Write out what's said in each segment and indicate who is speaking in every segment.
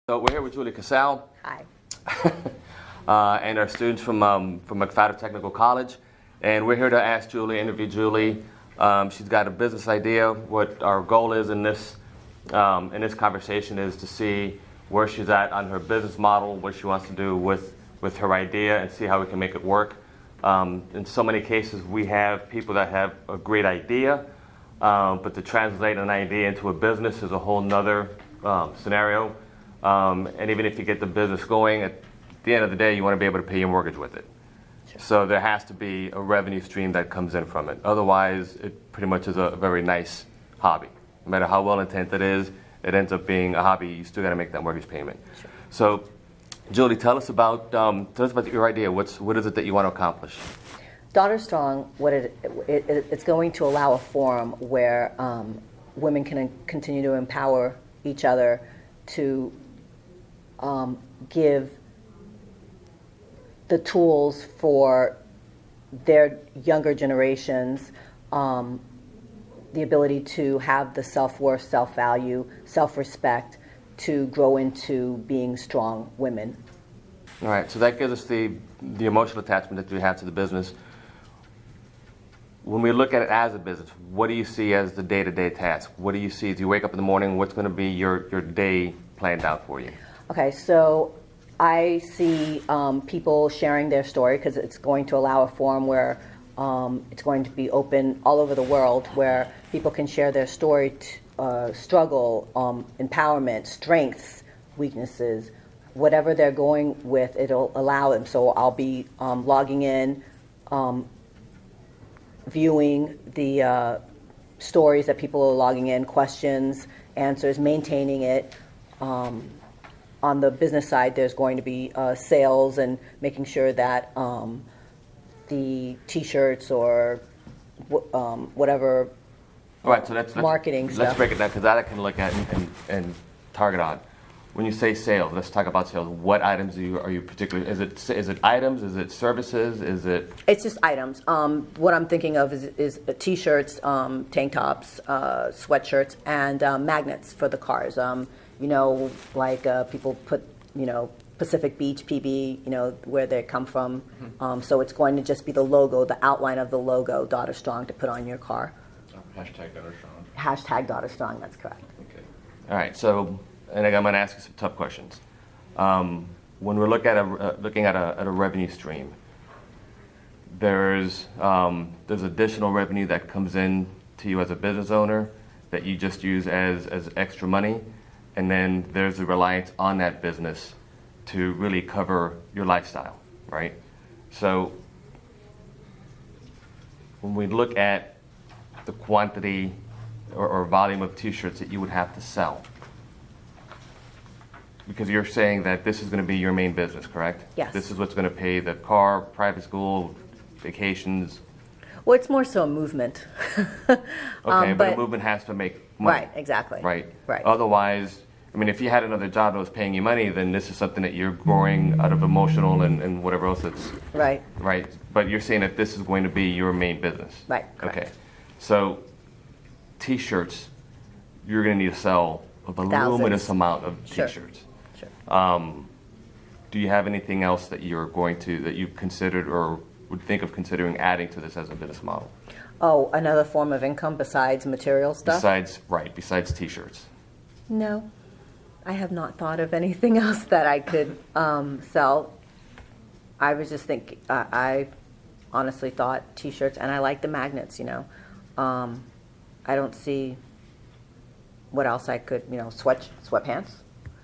Speaker 1: So we're here with Julie Casal.
Speaker 2: Hi.
Speaker 1: And our students from McFadden Technical College. And we're here to ask Julie, interview Julie. She's got a business idea. What our goal is in this conversation is to see where she's at on her business model, what she wants to do with her idea, and see how we can make it work. In so many cases, we have people that have a great idea, but to translate an idea into a business is a whole nother scenario. And even if you get the business going, at the end of the day, you want to be able to pay your mortgage with it. Sure. So there has to be a revenue stream that comes in from it. Otherwise, it pretty much is a very nice hobby. No matter how well intended it is, it ends up being a hobby. You still got to make that mortgage payment. Sure. So, Julie, tell us about your idea. What is it that you want to accomplish?
Speaker 2: Daughter Strong, it's going to allow a forum where women can continue to empower each other to give the tools for their younger generations, the ability to have the self-worth, self-value, self-respect to grow into being strong women.
Speaker 1: All right, so that gives us the emotional attachment that you have to the business. When we look at it as a business, what do you see as the day-to-day task? What do you see? Do you wake up in the morning? What's going to be your day planned out for you?
Speaker 2: Okay, so I see people sharing their story because it's going to allow a forum where it's going to be open all over the world where people can share their story, struggle, empowerment, strengths, weaknesses, whatever they're going with, it'll allow them. So I'll be logging in, viewing the stories that people are logging in, questions, answers, maintaining it. On the business side, there's going to be sales and making sure that the T-shirts or whatever
Speaker 1: All right, so let's
Speaker 2: marketing stuff.
Speaker 1: Let's break it down because that I can look at and target on. When you say sales, let's talk about sales. What items are you particularly? Is it items? Is it services? Is it?
Speaker 2: It's just items. What I'm thinking of is T-shirts, tank tops, sweatshirts, and magnets for the cars. Like people put, Pacific Beach, PB, where they come from. So it's going to just be the logo, the outline of the logo, Daughter Strong, to put on your car.
Speaker 3: Hashtag Daughter Strong.
Speaker 2: Hashtag Daughter Strong, that's correct.
Speaker 3: Okay.
Speaker 1: All right, so, and I'm going to ask you some tough questions. When we're looking at a revenue stream, there's additional revenue that comes in to you as a business owner that you just use as extra money, and then there's a reliance on that business to really cover your lifestyle, right? So when we look at the quantity or volume of T-shirts that you would have to sell, because you're saying that this is going to be your main business, correct?
Speaker 2: Yes.
Speaker 1: This is what's going to pay the car, private school, vacations.
Speaker 2: Well, it's more so a movement.
Speaker 1: Okay, but a movement has to make money.
Speaker 2: Right, exactly.
Speaker 1: Right.
Speaker 2: Right.
Speaker 1: Otherwise, if you had another job that was paying you money, then this is something that you're growing out of emotional and whatever else it's...
Speaker 2: Right.
Speaker 1: Right. But you're saying that this is going to be your main business.
Speaker 2: Right, correct.
Speaker 1: Okay. So, T-shirts, you're going to need to sell a voluminous amount of T-shirts.
Speaker 2: Sure.
Speaker 1: Do you have anything else that you considered or would think of considering adding to this as a business model?
Speaker 2: Oh, another form of income besides material stuff?
Speaker 1: Besides T-shirts.
Speaker 2: No. I have not thought of anything else that I could sell. I was just thinking, I honestly thought T-shirts, and I like the magnets, I don't see what else I could, sweatpants.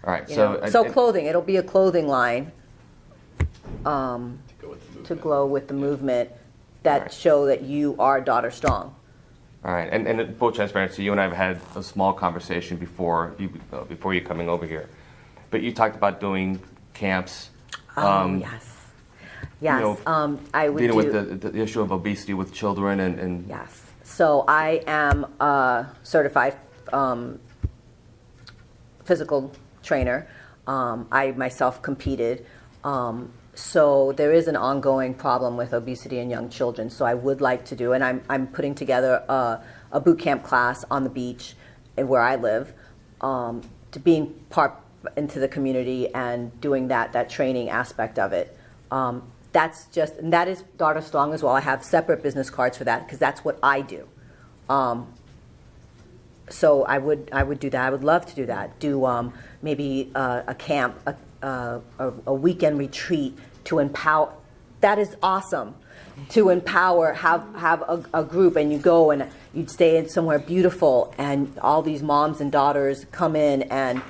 Speaker 1: All right,
Speaker 2: so clothing, it'll be a clothing line to go with the movement that show that you are Daughter Strong.
Speaker 1: All right, and in full transparency, you and I have had a small conversation before you coming over here, but you talked about doing camps.
Speaker 2: Yes. I would
Speaker 1: dealing with the issue of obesity with children and.
Speaker 2: Yes. So I am a certified physical trainer. I myself competed. So there is an ongoing problem with obesity in young children. So I would like to do, and I'm putting together a boot camp class on the beach where I live, to being into the community and doing that training aspect of it. And that is Daughter Strong as well. I have separate business cards for that because that's what I do. So I would do that. I would love to do that. Do maybe a camp, a weekend retreat to empower. That is awesome. To empower, have a group, and you go and you'd stay in somewhere beautiful, and all these moms and daughters come in, and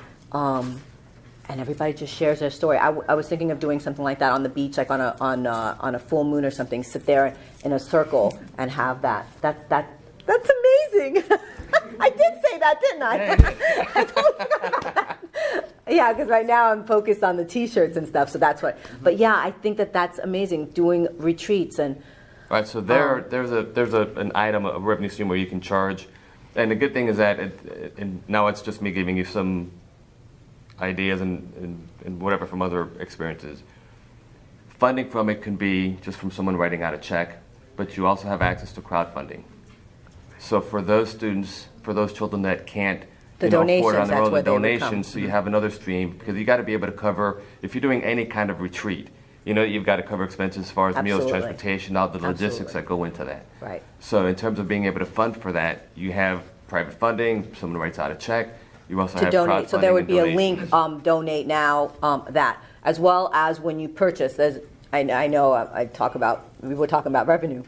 Speaker 2: everybody just shares their story. I was thinking of doing something like that on the beach, like on a full moon or something. Sit there in a circle and have that. That's amazing. I did say that, didn't I? I totally forgot about that. Yeah, because right now I'm focused on the T-shirts and stuff, so that's what. But yeah, I think that's amazing. Doing retreats and.
Speaker 1: Right. So there's an item, a revenue stream where you can charge, and the good thing is that and now it's just me giving you some ideas and whatever from other experiences. Funding from it can be just from someone writing out a check, but you also have access to crowdfunding. So for those students, for those children that can't afford on their own, the donations, so you have another stream, because you got to be able to cover, if you're doing any kind of retreat, you've got to cover expenses as far as meals, transportation, all the logistics that go into that.
Speaker 2: Right.
Speaker 1: So in terms of being able to fund for that, you have private funding, someone writes out a check, you also have
Speaker 2: donate.
Speaker 1: crowdfunding.
Speaker 2: So there would be a
Speaker 1: donation.
Speaker 2: link, donate now, that, as well as when you purchase. I know we were talking about revenue.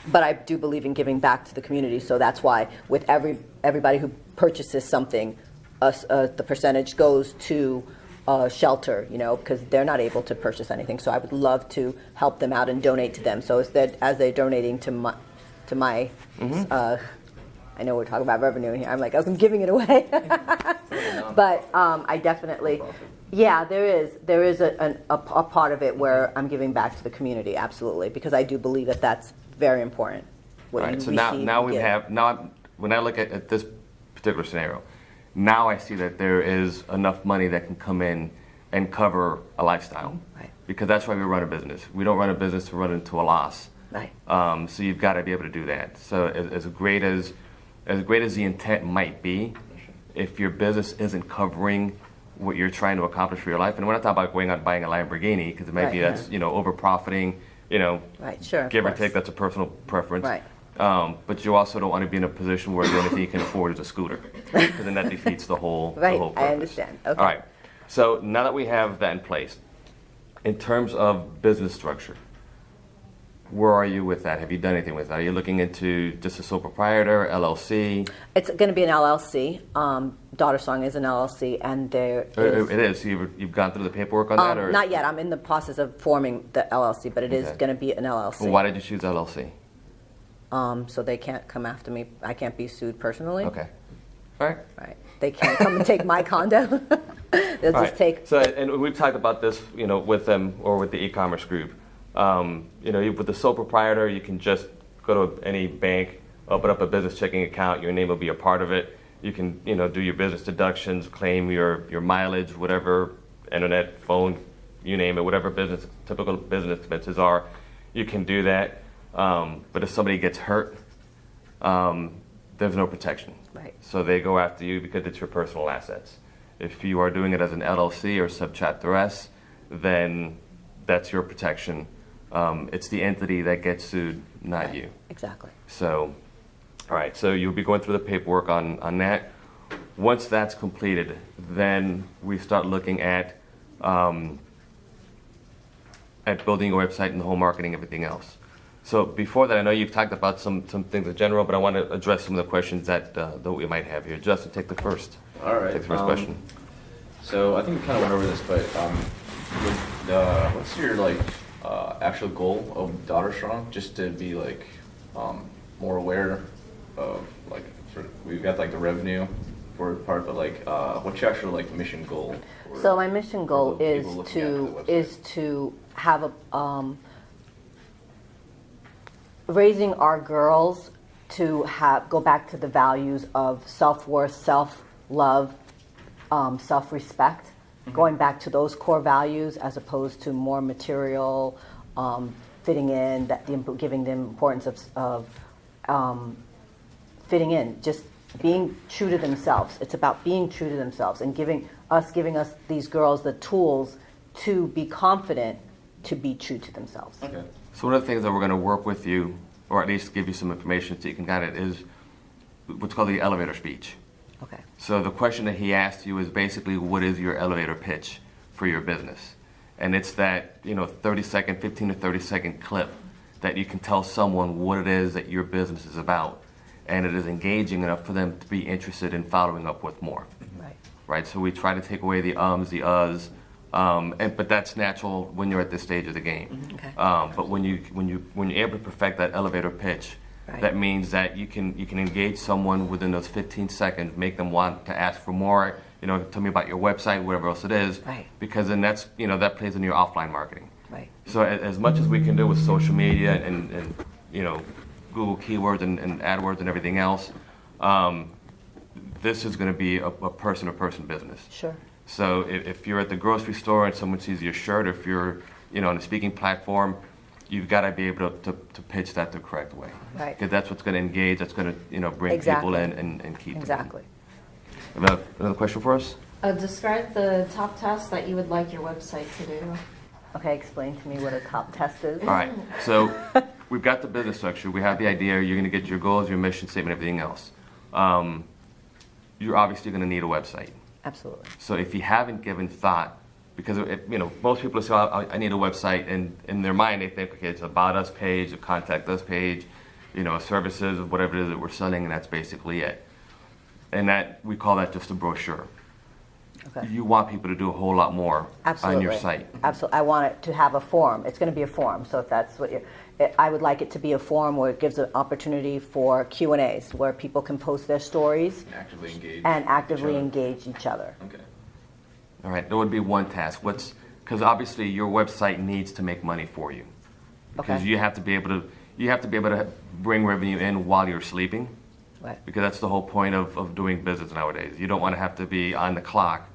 Speaker 2: But I do believe in giving back to the community, so that's why with everybody who purchases something, the percentage goes to shelter, because they're not able to purchase anything. So I would love to help them out and donate to them. So as they're donating to my, I know we're talking about revenue in here. I'm like, I'm giving it away. But I definitely, yeah, there is a part of it where I'm giving back to the community, absolutely, because I do believe that that's very important.
Speaker 1: All right. So now when I look at this particular scenario, now I see that there is enough money that can come in and cover a lifestyle.
Speaker 2: Right.
Speaker 1: Because that's why we run a business. We don't run a business to run into a loss.
Speaker 2: Right.
Speaker 1: So you've got to be able to do that. So as great as the intent might be, if your business isn't covering what you're trying to accomplish for your life, and we're not talking about going out and buying a Lamborghini, because it might be that's over profiting.
Speaker 2: Right, sure,
Speaker 1: give or take, that's a personal preference.
Speaker 2: Right.
Speaker 1: But you also don't want to be in a position where the only thing you can afford is a scooter, because then that defeats the whole
Speaker 2: right.
Speaker 1: the whole purpose.
Speaker 2: I understand. Okay.
Speaker 1: All right. So now that we have that in place, in terms of business structure, where are you with that? Have you done anything with that? Are you looking into just a sole proprietor, LLC?
Speaker 2: It's going to be an LLC. Daughter Song is an LLC, and there is...
Speaker 1: It is. So you've gone through the paperwork on that? Or?
Speaker 2: Not yet. I'm in the process of forming the LLC, but it is going to be an LLC.
Speaker 1: Well, why did you choose LLC?
Speaker 2: So they can't come after me. I can't be sued personally.
Speaker 1: Okay. All right.
Speaker 2: Right. They can't come and take my condo. They'll just take...
Speaker 1: So, and we've talked about this, with them or with the e-commerce group. With the sole proprietor, you can just go to any bank, open up a business checking account. Your name will be a part of it. You can, do your business deductions, claim your mileage, whatever, internet, phone, you name it, whatever typical business expenses are, you can do that. But if somebody gets hurt, there's no protection.
Speaker 2: Right.
Speaker 1: So they go after you because it's your personal assets. If you are doing it as an LLC or subchapter S, then that's your protection. It's the entity that gets sued, not you.
Speaker 2: Exactly.
Speaker 1: So, all right, so you'll be going through the paperwork on that. Once that's completed, then we start looking at building your website and the whole marketing, everything else. So before that, I know you've talked about some things in general, but I want to address some of the questions that we might have here. Justin, take the first.
Speaker 3: All right.
Speaker 1: Take the first question.
Speaker 3: So I think we kind of went over this, but what's your actual goal of Daughter Strong? Just to be more aware of we've got the revenue for the part, but what's your actual mission goal?
Speaker 2: So my mission goal is to have a raising our girls to go back to the values of self-worth, self-love, self-respect, going back to those core values as opposed to more material, fitting in, giving them importance of fitting in, just being true to themselves. It's about being true to themselves and giving us these girls the tools to be confident to be true to themselves.
Speaker 3: Okay.
Speaker 1: So one of the things that we're going to work with you, or at least give you some information so you can get it, is what's called the elevator speech.
Speaker 2: Okay.
Speaker 1: So the question that he asked you is basically, what is your elevator pitch for your business? And it's that 30-second, 15 to 30-second clip that you can tell someone what it is that your business is about, and it is engaging enough for them to be interested in following up with more.
Speaker 2: Right.
Speaker 1: Right. So we try to take away the ums, the uhs, but that's natural when you're at this stage of the game.
Speaker 2: Okay.
Speaker 1: But when you're able to perfect that elevator pitch,
Speaker 2: Right.
Speaker 1: that means that you can engage someone within those 15 seconds, make them want to ask for more. Tell me about your website, whatever else it is.
Speaker 2: Right.
Speaker 1: Because then that plays into your offline marketing.
Speaker 2: Right.
Speaker 1: So as much as we can do with social media and Google keywords and AdWords and everything else, this is going to be a person-to-person business.
Speaker 2: Sure.
Speaker 1: So if you're at the grocery store and someone sees your shirt, or if you're on a speaking platform, you've got to be able to pitch that the correct way.
Speaker 2: Right.
Speaker 1: Because that's what's going to engage, that's going to bring
Speaker 2: Exactly.
Speaker 1: people in and keep
Speaker 2: Exactly.
Speaker 1: them in. Another question for us?
Speaker 4: Describe the top tasks that you would like your website to do.
Speaker 2: Okay, explain to me what a top test is.
Speaker 1: All right. So we've got the business structure. We have the idea. You're going to get your goals, your mission statement, everything else. You're obviously going to need a website.
Speaker 2: Absolutely.
Speaker 1: So if you haven't given thought, because most people say, I need a website, and in their mind they think, okay, it's about us page, a contact us page, services, whatever it is that we're selling, and that's basically it. And that we call that just a brochure.
Speaker 2: Okay.
Speaker 1: You want people to do a whole lot more
Speaker 2: Absolutely.
Speaker 1: on your site.
Speaker 2: Absolutely. I want it to have a form. It's going to be a form. So if that's what I would like it to be a form where it gives an opportunity for Q&As, where people can post their stories
Speaker 3: Actively engage.
Speaker 2: and actively
Speaker 3: each other.
Speaker 2: engage each other.
Speaker 3: Okay.
Speaker 1: All right, that would be one task. Because obviously your website needs to make money for you. Because
Speaker 2: Okay.
Speaker 1: you have to be able to bring revenue in while you're sleeping.
Speaker 2: Right.
Speaker 1: Because that's the whole point of doing business nowadays. You don't want to have to be on the clock,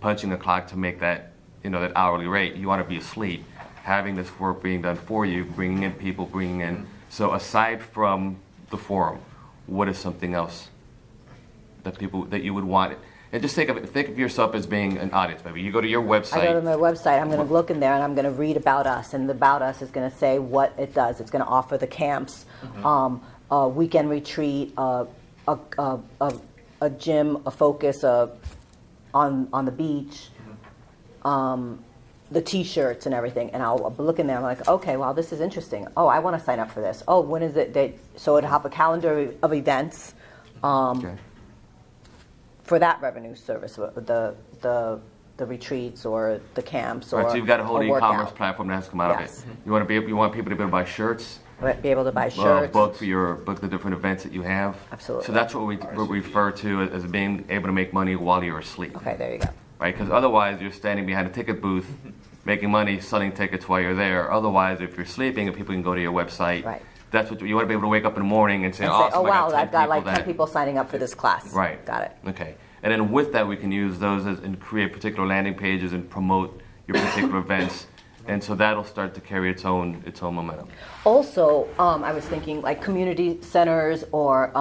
Speaker 1: punching the clock to make that that hourly rate. You want to be asleep, having this work being done for you, bringing in people, bringing in. So aside from the forum, what is something else that you would want? And just think of yourself as being an audience. Maybe you go to your website.
Speaker 2: I go to my website, I'm going to look in there and I'm going to read about us, and the about us is going to say what it does. It's going to offer the camps, a weekend retreat, a gym, a focus on the beach, the T-shirts and everything. And I'll look in there. I'm like, okay, well, this is interesting. Oh, I want to sign up for this. Oh, when is it? So it'll have a calendar of events.
Speaker 1: Okay.
Speaker 2: For that revenue service, the retreats or the camps or
Speaker 1: Right, so you've got a whole e-commerce
Speaker 2: workout.
Speaker 1: platform that has to come out
Speaker 2: Yes.
Speaker 1: of it. You want people to be able to buy shirts,
Speaker 2: Be able to buy shirts.
Speaker 1: book the different events that you have.
Speaker 2: Absolutely.
Speaker 1: So that's what we refer to as being able to make money while you're asleep.
Speaker 2: Okay, there you go.
Speaker 1: Right? Because otherwise you're standing behind a ticket booth, making money selling tickets while you're there. Otherwise, if you're sleeping, people can go to your website.
Speaker 2: Right.
Speaker 1: That's what you want to be able to wake up in the morning and say,
Speaker 2: And
Speaker 1: awesome,
Speaker 2: say, oh
Speaker 1: I
Speaker 2: wow,
Speaker 1: 10
Speaker 2: I've got like
Speaker 1: people
Speaker 2: 10 people signing up for this class.
Speaker 1: Right.
Speaker 2: Got it.
Speaker 1: Okay. And then with that, we can use those and create particular landing pages and promote your particular events. And so that'll start to carry its own momentum.
Speaker 2: Also, I was thinking like community centers or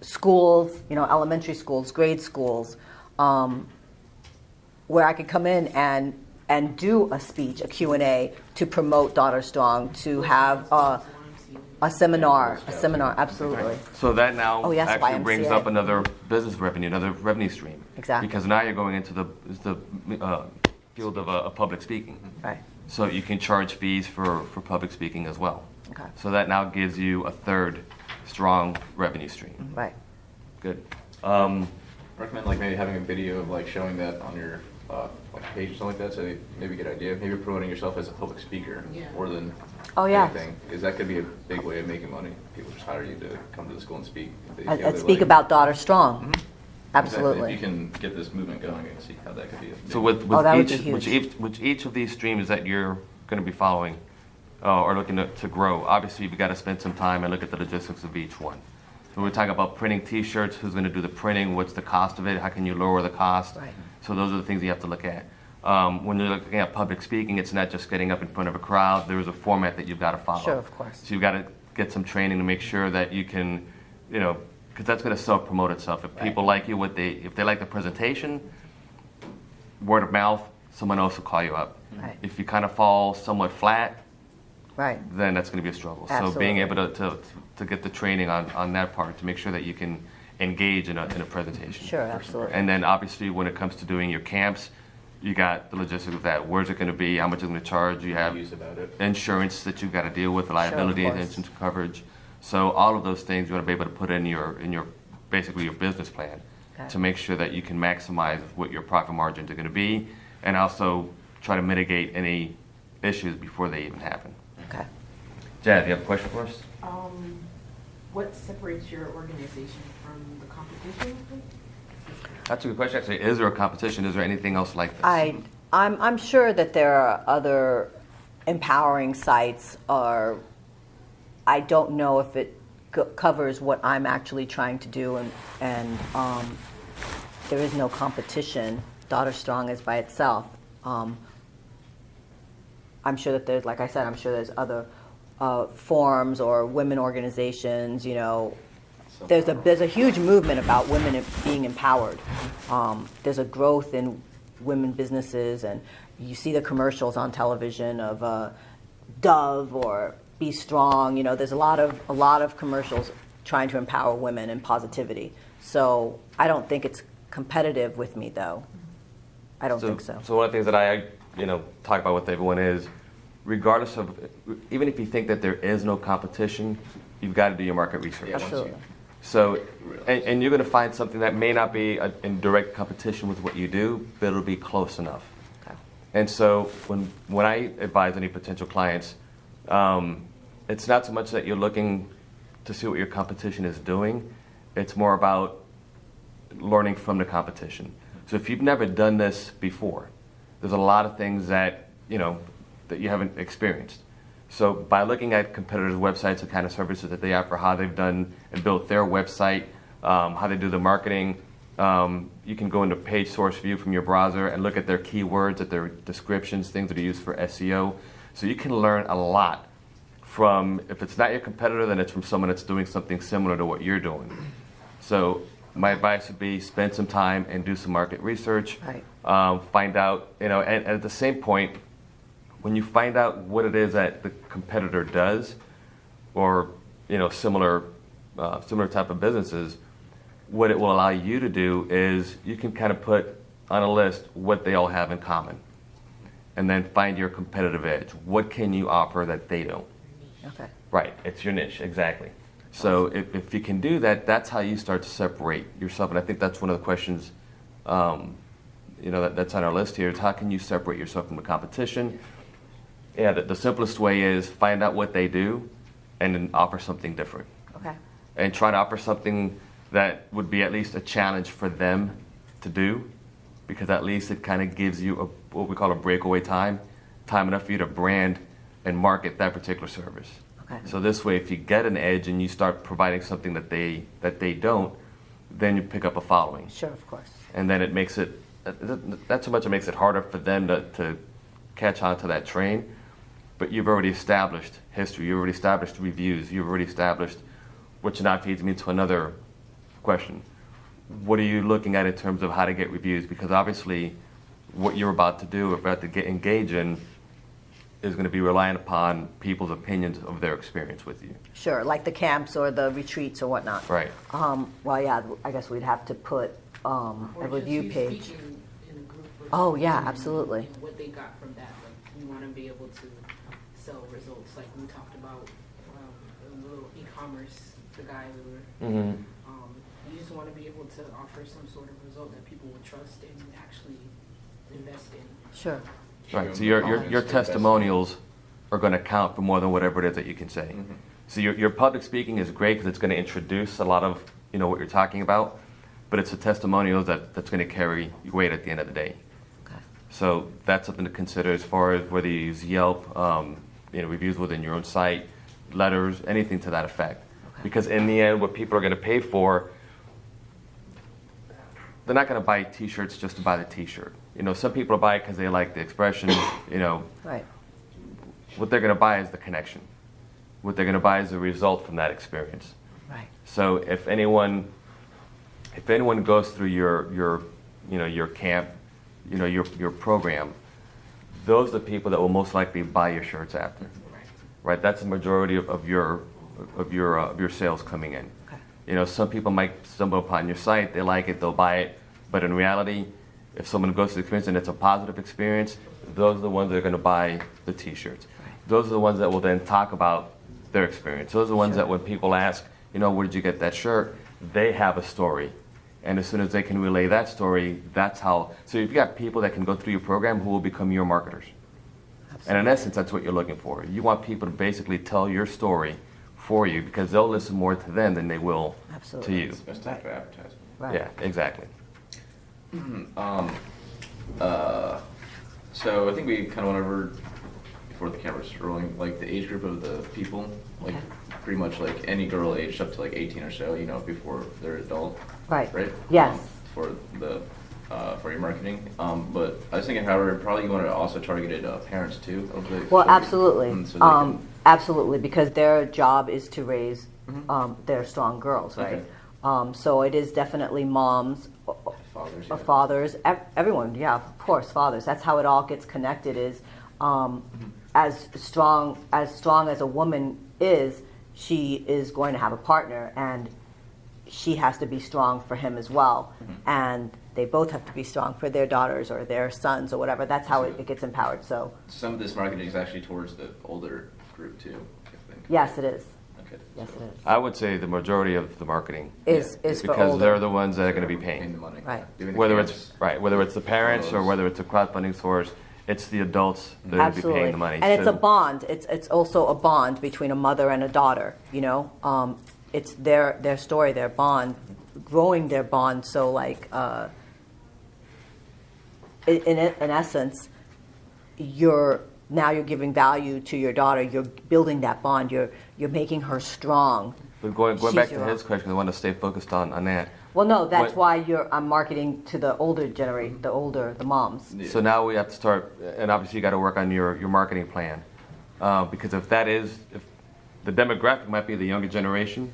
Speaker 2: schools, elementary schools, grade schools, where I could come in and do a speech, a Q&A to promote Daughter Strong, to have a seminar, absolutely.
Speaker 1: So that now
Speaker 2: Oh, yes,
Speaker 1: actually brings
Speaker 2: YMCA.
Speaker 1: up another business revenue, another revenue stream.
Speaker 2: Exactly.
Speaker 1: Because now you're going into the field of public speaking.
Speaker 2: Right.
Speaker 1: So you can charge fees for public speaking as well.
Speaker 2: Okay.
Speaker 1: So that now gives you a third strong revenue stream.
Speaker 2: Right.
Speaker 1: Good.
Speaker 3: Recommend like maybe having a video of like showing that on your page or something like that, so they maybe get an idea. Maybe promoting yourself as a public speaker more than
Speaker 2: Oh, yeah.
Speaker 3: anything, because that could be a big way of making money. People just hire you to come to the school and speak. If they feel
Speaker 2: And
Speaker 3: they
Speaker 2: speak
Speaker 3: like-
Speaker 2: about Daughter Strong.
Speaker 3: Exactly.
Speaker 2: Absolutely.
Speaker 3: If you can get this movement going, I can see how that could be.
Speaker 1: So with
Speaker 2: Oh, that would
Speaker 1: each,
Speaker 2: be huge.
Speaker 1: with each of these streams that you're going to be following or looking to grow, obviously you've got to spend some time and look at the logistics of each one. So we're talking about printing T-shirts. Who's going to do the printing? What's the cost of it? How can you lower the cost?
Speaker 2: Right.
Speaker 1: So those are the things you have to look at. When you're looking at public speaking, it's not just getting up in front of a crowd. There is a format that you've got to follow.
Speaker 2: Sure, of course.
Speaker 1: So you've got to get some training to make sure that you can, because that's going to self-promote itself. If people like you, if they like the presentation, word of mouth, someone else will call you up.
Speaker 2: Right.
Speaker 1: If you kind of fall somewhat flat,
Speaker 2: Right.
Speaker 1: then that's going to be a struggle.
Speaker 2: Absolutely.
Speaker 1: So being able to get the training on that part to make sure that you can engage in a presentation.
Speaker 2: Sure, absolutely.
Speaker 1: And then obviously when it comes to doing your camps, you got the logistics of that. Where's it going to be? How much is it going to charge? You have
Speaker 3: Use about it.
Speaker 1: insurance that you've got to deal with, liability
Speaker 2: Sure,
Speaker 1: and
Speaker 2: of course.
Speaker 1: insurance coverage. So all of those things you want to be able to put in your basically your business plan
Speaker 2: Okay.
Speaker 1: to make sure that you can maximize what your profit margins are going to be, and also try to mitigate any issues before they even happen.
Speaker 2: Okay.
Speaker 1: Jazz, you have a question for us?
Speaker 5: What separates your organization from the competition?
Speaker 1: That's a good question. Actually, is there a competition? Is there anything else like this?
Speaker 2: I'm sure that there are other empowering sites, or I don't know if it covers what I'm actually trying to do, and there is no competition. Daughter Strong is by itself. I'm sure that there's, like I said, I'm sure there's other forums or women organizations. You know, there's a huge movement about women being empowered. There's a growth in women businesses, and you see the commercials on television of Dove or Be Strong. You know, there's a lot of commercials trying to empower women and positivity. So I don't think it's competitive with me, though. I don't think so.
Speaker 1: So one of the things that I talk about with everyone is, regardless of, even if you think that there is no competition, you've got to do your market research.
Speaker 3: Yeah,
Speaker 2: Absolutely.
Speaker 1: So, and you're going to find something that may not be in direct competition with what you do, but it'll be close enough.
Speaker 2: Okay.
Speaker 1: And so when I advise any potential clients, it's not so much that you're looking to see what your competition is doing. It's more about learning from the competition. So if you've never done this before, there's a lot of things that you haven't experienced. So by looking at competitors' websites, the kind of services that they offer, how they've done and built their website, how they do the marketing, you can go into page source view from your browser and look at their keywords, at their descriptions, things that are used for SEO. So you can learn a lot from, if it's not your competitor, then it's from someone that's doing something similar to what you're doing. So my advice would be spend some time and do some market research.
Speaker 2: Right.
Speaker 1: Find out, and at the same point, when you find out what it is that the competitor does, or similar type of businesses, what it will allow you to do is you can kind of put on a list what they all have in common, and then find your competitive edge. What can you offer that they don't?
Speaker 2: Okay.
Speaker 1: Right, it's your niche, exactly. So if you can do that, that's how you start to separate yourself. And I think that's one of the questions that's on our list here, is how can you separate yourself from the competition? Yeah, the simplest way is find out what they do and then offer something different.
Speaker 2: Okay.
Speaker 1: And try to offer something that would be at least a challenge for them to do, because at least it kind of gives you what we call a breakaway time enough for you to brand and market that particular service.
Speaker 2: Okay.
Speaker 1: So this way, if you get an edge and you start providing something that they don't, then you pick up a following.
Speaker 2: Sure, of course.
Speaker 1: And then it makes it, not so much it makes it harder for them to catch on to that train, but you've already established history, you've already established reviews, you've already established, which now feeds me to another question. What are you looking at in terms of how to get reviews? Because obviously what you're about to do, or about to engage in, is going to be reliant upon people's opinions of their experience with you.
Speaker 2: Sure, like the camps or the retreats or whatnot.
Speaker 1: Right.
Speaker 2: Well, yeah, I guess we'd have to put a
Speaker 5: Or
Speaker 2: review
Speaker 5: just you
Speaker 2: page.
Speaker 5: speaking in a group or
Speaker 2: Oh, yeah,
Speaker 5: something,
Speaker 2: absolutely.
Speaker 5: and what they got from that. Like, you want to be able to sell results, like we talked about the little e-commerce, the guy we were.
Speaker 1: Mm-hmm.
Speaker 5: You just want to be able to offer some sort of result that people would trust and actually invest in.
Speaker 2: Sure.
Speaker 1: Right. So your testimonials are going to count for more than whatever it is that you can say.
Speaker 3: Mm-hmm.
Speaker 1: So your public speaking is great because it's going to introduce a lot of what you're talking about, but it's the testimonials that's going to carry weight at the end of the day.
Speaker 2: Okay.
Speaker 1: So that's something to consider as far as whether you use Yelp, reviews within your own site, letters, anything to that effect.
Speaker 2: Okay.
Speaker 1: Because in the end, what people are going to pay for, they're not going to buy T-shirts just to buy the T-shirt. Some people buy it because they like the expression.
Speaker 2: Right.
Speaker 1: What they're going to buy is the connection. What they're going to buy is the result from that experience.
Speaker 2: Right.
Speaker 1: So if anyone goes through your camp, your program, those are the people that will most likely buy your shirts after. Right? That's the majority of your sales coming in.
Speaker 2: Okay.
Speaker 1: Some people might stumble upon your site, they like it, they'll buy it, but in reality, if someone goes through the experience and it's a positive experience, those are the ones that are going to buy the T-shirts. Those are the ones that will then talk about their experience. Those are the ones that when people ask, where did you get that shirt? They have a story. And as soon as they can relay that story, that's how. So you've got people that can go through your program who will become your marketers. Absolutely. And in essence, that's what you're looking for. You want people to basically tell your story for you because they'll listen more to them than they will
Speaker 2: Absolutely.
Speaker 1: to you.
Speaker 3: It's the best type of advertising.
Speaker 2: Right.
Speaker 1: Yeah, exactly.
Speaker 3: So I think we kind of went over before the cameras rolling, like the age group of the people, like
Speaker 2: Okay.
Speaker 3: pretty much like any girl aged up to like 18 or so, before they're adult.
Speaker 2: Right.
Speaker 3: Right?
Speaker 2: Yes.
Speaker 3: For your marketing. But I was thinking, however, probably you want to also targeted parents too of the.
Speaker 2: Well,
Speaker 3: children.
Speaker 2: absolutely.
Speaker 3: So they can,
Speaker 2: Absolutely, because their job is to raise their strong girls, right?
Speaker 3: Okay.
Speaker 2: So it is definitely moms,
Speaker 3: fathers. Yeah.
Speaker 2: fathers, everyone. Yeah, of course, fathers. That's how it all gets connected. Is as strong as a woman is, she is going to have a partner, and she has to be strong for him as well. And they both have to be strong for their daughters or their sons or whatever. That's how it gets empowered. So
Speaker 3: Some of this marketing is actually towards the older group too, I think.
Speaker 2: yes, it is.
Speaker 3: Okay.
Speaker 2: Yes,
Speaker 3: So
Speaker 2: it is.
Speaker 1: I would say the majority of the marketing
Speaker 2: Is for
Speaker 1: because
Speaker 2: older.
Speaker 1: they're the ones that are going to be
Speaker 3: Paying the
Speaker 1: paying.
Speaker 3: money.
Speaker 2: Right.
Speaker 3: Doing the
Speaker 1: Whether
Speaker 3: camps.
Speaker 1: it's the parents or
Speaker 3: Photos.
Speaker 1: whether it's a crowdfunding source, it's the adults that are going to be
Speaker 2: Absolutely.
Speaker 1: paying the money.
Speaker 2: And it's
Speaker 1: So-
Speaker 2: a bond. It's also a bond between a mother and a daughter. It's their story, their bond, growing their bond. So like, in essence, you're giving value to your daughter. You're building that bond. You're making her strong.
Speaker 1: But going
Speaker 2: She's
Speaker 1: back to
Speaker 2: your
Speaker 1: his
Speaker 2: own.
Speaker 1: question, I want to stay focused on that.
Speaker 2: Well, no, that's
Speaker 1: What-
Speaker 2: why I'm marketing to the older generation, the moms.
Speaker 3: Yeah.
Speaker 1: So now we have to start, and obviously you got to work on your marketing plan, because if the demographic might be the younger generation,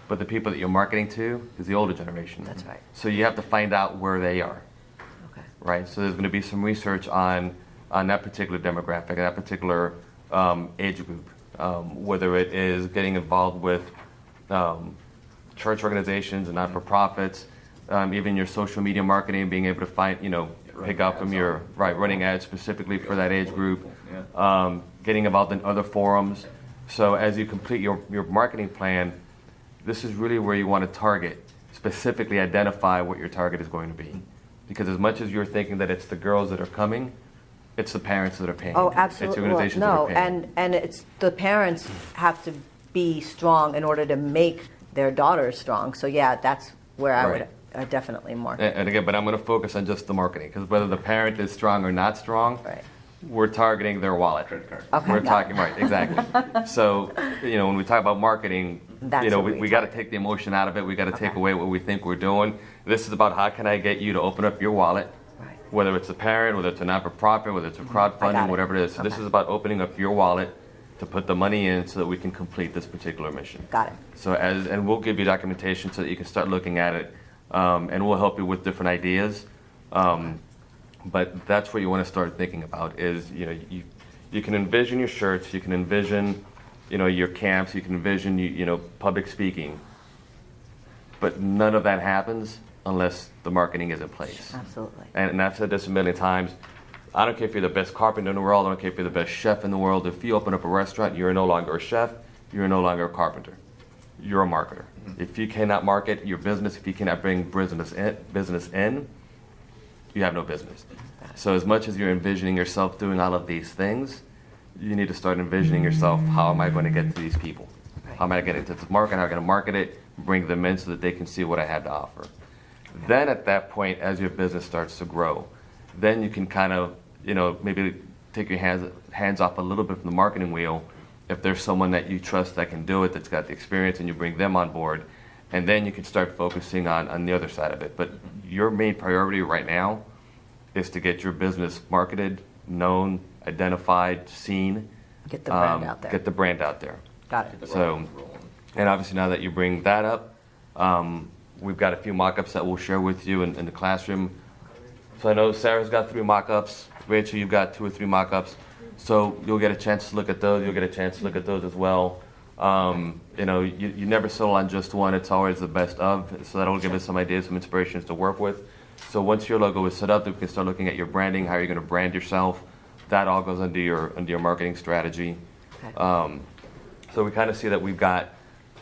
Speaker 1: but the people that you're marketing to is the older generation.
Speaker 2: That's right.
Speaker 1: So you have to find out where they are,
Speaker 2: Okay.
Speaker 1: right? So there's going to be some research on that particular demographic, that particular age group, whether it is getting involved with church organizations and not-for-profits, even your social media marketing, being able to find, pick up from your, running ads specifically for that age group, getting involved in other forums. So as you complete your marketing plan, this is really where you want to target, specifically identify what your target is going to be. Because as much as you're thinking that it's the girls that are coming, it's the parents that are paying.
Speaker 2: Oh,
Speaker 1: It's
Speaker 2: absolutely.
Speaker 1: the organizations that
Speaker 2: No,
Speaker 1: are paying.
Speaker 2: and it's the parents have to be strong in order to make their daughters strong. So yeah, that's where I
Speaker 1: Right.
Speaker 2: would definitely market.
Speaker 1: And again, but I'm going to focus on just the marketing, because whether the parent is strong or not strong,
Speaker 2: Right.
Speaker 1: we're targeting their wallet.
Speaker 3: Credit card.
Speaker 2: Okay.
Speaker 1: We're talking, right, exactly. So, when we talk about marketing,
Speaker 2: That's what we
Speaker 1: we got to
Speaker 2: target.
Speaker 1: take the emotion out of it. We got to take
Speaker 2: Okay.
Speaker 1: away what we think we're doing. This is about how can I get you to open up your wallet,
Speaker 2: Right.
Speaker 1: whether it's a parent, whether it's a not-for-profit, whether it's a
Speaker 2: I got
Speaker 1: crowdfunding,
Speaker 2: it.
Speaker 1: whatever it is. So this
Speaker 2: Okay.
Speaker 1: is about opening up your wallet to put the money in so that we can complete this particular mission.
Speaker 2: Got it.
Speaker 1: So and we'll give you documentation so that you can start looking at it, and we'll help you with different ideas. But that's what you want to start thinking about is, you can envision your shirts, you can envision, your camps, you can envision, public speaking. But none of that happens unless the marketing is in place.
Speaker 2: Absolutely.
Speaker 1: And I've said this a million times. I don't care if you're the best carpenter in the world. I don't care if you're the best chef in the world. If you open up a restaurant, you're no longer a chef. You're no longer a carpenter. You're a marketer. If you cannot market your business, if you cannot bring business in, you have no business. So as much as you're envisioning yourself doing all of these things, you need to start envisioning yourself, how am I going to get to these people? How am I going to get to this market? How am I going to market it, bring them in so that they can see what I have to offer? Then at that point, as your business starts to grow, then you can kind of, maybe take your hands off a little bit from the marketing wheel. If there's someone that you trust that can do it, that's got the experience, and you bring them on board, and then you can start focusing on the other side of it. But your main priority right now is to get your business marketed, known, identified, seen.
Speaker 2: Get the brand out there.
Speaker 1: Get the brand out there.
Speaker 2: Got it.
Speaker 1: So, and obviously now that you bring that up, We've got a few mock-ups that we'll share with you in the classroom. So I know Sarah's got 3 mock-ups. Rachel, you've got 2 or 3 mock-ups. So you'll get a chance to look at those. You'll get a chance to look at those as well. You never settle on just one. It's always the best of. So that'll give us some ideas, some inspirations to work with. So once your logo is set up, we can start looking at your branding, how you're going to brand yourself. That all goes under your marketing strategy.
Speaker 2: Okay.
Speaker 1: So we kind of see that we've got,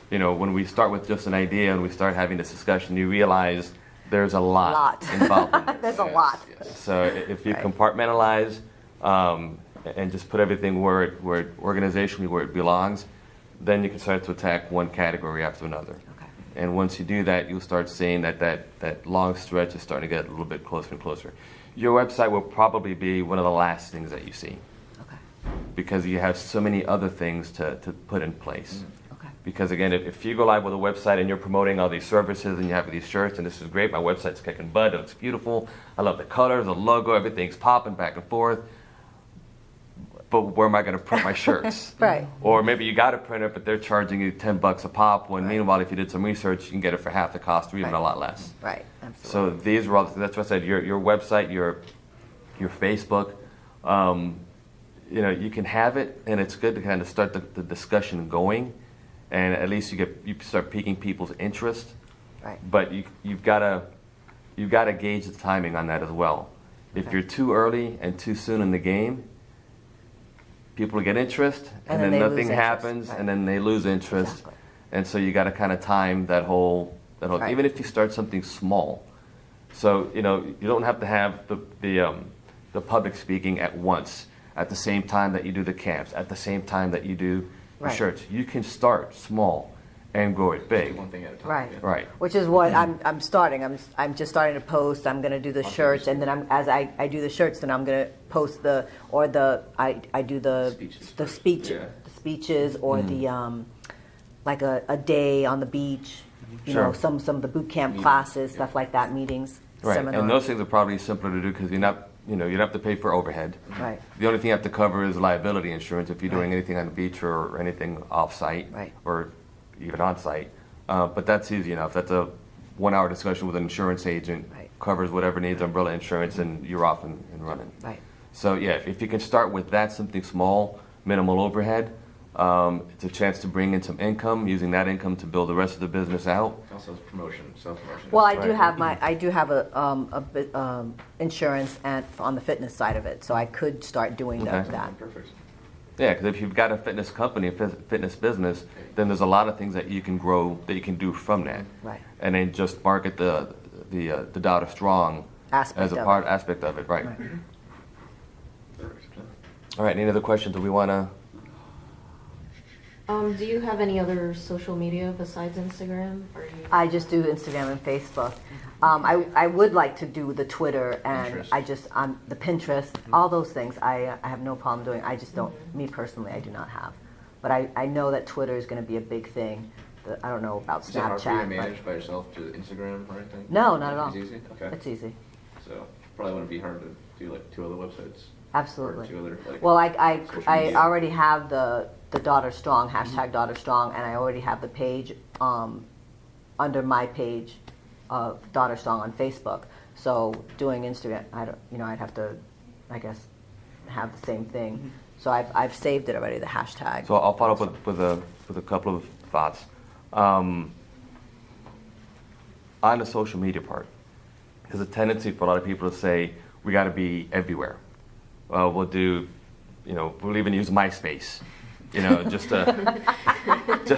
Speaker 1: when we start with just an idea and we start having this discussion, you realize there's a lot involved in this.
Speaker 2: There's a lot.
Speaker 3: Yes.
Speaker 1: So if you
Speaker 2: Right.
Speaker 1: compartmentalize and just put everything where it organizationally where it belongs, then you can start to attack one category after another.
Speaker 2: Okay.
Speaker 1: And once you do that, you'll start seeing that long stretch is starting to get a little bit closer and closer. Your website will probably be one of the last things that you see
Speaker 2: Okay.
Speaker 1: because you have so many other things to put in place.
Speaker 2: Okay.
Speaker 1: Because again, if you go live with a website and you're promoting all these services and you have these shirts and this is great, my website's kicking butt, it's beautiful, I love the colors, the logo, everything's popping back and forth, but where am I going to print my shirts?
Speaker 2: Right.
Speaker 1: Or maybe you got a printer, but they're charging you $10 a pop, when
Speaker 2: Right.
Speaker 1: meanwhile, if you did some research, you can get it for half the cost or even
Speaker 2: Right.
Speaker 1: a lot less.
Speaker 2: Right.
Speaker 1: So
Speaker 2: Absolutely.
Speaker 1: these are all, that's what I said, your website, your Facebook, you can have it, and it's good to kind of start the discussion going, and at least you start piquing people's interest.
Speaker 2: Right.
Speaker 1: But you've got to gauge the timing on that as well. If
Speaker 2: Okay.
Speaker 1: you're too early and too soon in the game, people get interest,
Speaker 2: And
Speaker 1: and
Speaker 2: then
Speaker 1: then
Speaker 2: they
Speaker 1: nothing
Speaker 2: lose interest,
Speaker 1: happens,
Speaker 2: right.
Speaker 1: and then they lose interest.
Speaker 2: Exactly.
Speaker 1: And so you got to kind of time that whole
Speaker 2: Right.
Speaker 1: even if you start something small. So you don't have to have the public speaking at once, at the same time that you do the camps, at the same time that you do the
Speaker 2: Right.
Speaker 1: shirts. You can start small and grow it
Speaker 3: Do
Speaker 1: big.
Speaker 3: one thing at a time.
Speaker 2: Right.
Speaker 3: Yeah.
Speaker 1: Right.
Speaker 2: Which is what I'm starting. I'm just starting to post. I'm going to do the shirts, and then as I do the shirts, then I'm going to post I do the
Speaker 3: Speeches
Speaker 2: the
Speaker 3: first.
Speaker 2: speech
Speaker 3: Yeah.
Speaker 2: the speeches or the like a day on the beach. You
Speaker 1: Sure.
Speaker 2: know, some of the boot camp
Speaker 3: Meetings,
Speaker 2: classes,
Speaker 3: yeah.
Speaker 2: stuff like that, meetings,
Speaker 1: Right.
Speaker 2: seminars.
Speaker 1: And those things are probably simpler to do because you don't have to pay for overhead.
Speaker 2: Right.
Speaker 1: The only thing you have to cover is liability insurance if you're doing
Speaker 2: Right.
Speaker 1: anything on the beach or anything off-site
Speaker 2: Right.
Speaker 1: or even on-site. But that's easy enough. That's a 1-hour discussion with an insurance agent,
Speaker 2: Right.
Speaker 1: covers whatever needs umbrella insurance, and you're off and running.
Speaker 2: Right.
Speaker 1: So yeah, if you can start with that, something small, minimal overhead, it's a chance to bring in some income, using that income to build the rest of the business out.
Speaker 3: Also, promotion, self-promotion.
Speaker 2: Well, I
Speaker 1: Right.
Speaker 2: do have a bit insurance and on the fitness side of it, so I could start doing
Speaker 1: Okay.
Speaker 2: that.
Speaker 3: Perfect.
Speaker 1: Yeah, because if you've got a fitness company, a fitness business, then there's a lot of things that you can grow, that you can do from that.
Speaker 2: Right.
Speaker 1: And then just market the Daughter Strong
Speaker 2: Aspect
Speaker 1: as a
Speaker 2: of
Speaker 1: part
Speaker 2: it.
Speaker 1: aspect of it, right?
Speaker 2: Right.
Speaker 3: Perfect.
Speaker 1: All right, any other questions? Do we want to?
Speaker 4: Do you have any other social media besides Instagram? Or you...
Speaker 2: I just do Instagram and Facebook. I would like to do the Twitter and
Speaker 3: Pinterest.
Speaker 2: the Pinterest, all those things. I have no problem doing. I just don't. Me personally, I do not have. But I know that Twitter is going to be a big thing. I don't know about
Speaker 3: Is it hard for you to
Speaker 2: Snapchat.
Speaker 3: manage
Speaker 2: But
Speaker 3: by yourself to Instagram or anything?
Speaker 2: no, not at all.
Speaker 3: It's easy? Okay.
Speaker 2: It's easy.
Speaker 3: So, probably wouldn't be hard to do like 2 other websites.
Speaker 2: Absolutely.
Speaker 3: Or 2 other, like,
Speaker 2: Well,
Speaker 3: social
Speaker 2: I
Speaker 3: media.
Speaker 2: already have the Daughter Strong #, Daughter Strong, and I already have the page under my page of Daughter Strong on Facebook. So doing Instagram, I'd have to, I guess, have the same thing. So I've saved it already, the hashtag.
Speaker 1: So I'll follow up with a couple of thoughts. On the social media part, there's a tendency for a lot of people to say we got to be everywhere. We'll do, we'll even use MySpace, just